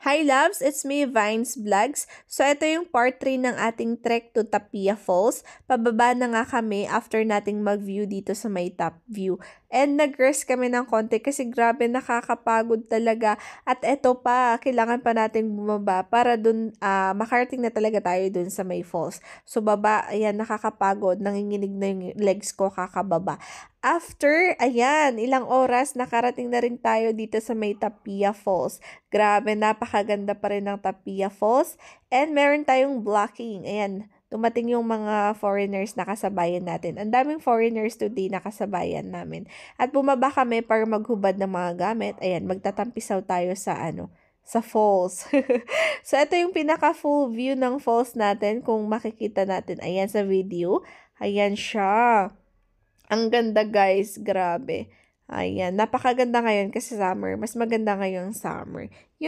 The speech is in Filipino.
Hi loves, it's me Vines Vlogs. So ito yung part 3 ng ating trek to Tapia Falls. Pababa na nga kami after nating mag-view dito sa may top view. And nag-rest kami ng konti kasi grabe nakakapagod talaga. At ito pa, kailangan pa nating bumaba para dun makarating na talaga tayo dun sa may falls. So baba, ayan nakakapagod, nanginginig na yung legs ko kakababa. After, ayan, ilang oras nakarating na rin tayo dito sa may Tapia Falls. Grabe, napakaganda pa rin ng Tapia Falls. And meron tayong blocking. Ayan, dumating yung mga foreigners na kasabayan natin. Ang daming foreigners today na kasabayan namin. At bumaba kami para maghubad ng mga gamit. Ayan, magtatampisaw tayo sa sa falls. So, ito yung pinaka-full view ng falls natin. Kung makikita natin, ayan sa video. Ayan siya. Ang ganda guys, grabe. Ayan, napakaganda ngayon kasi summer. Mas maganda ngayong summer. Yun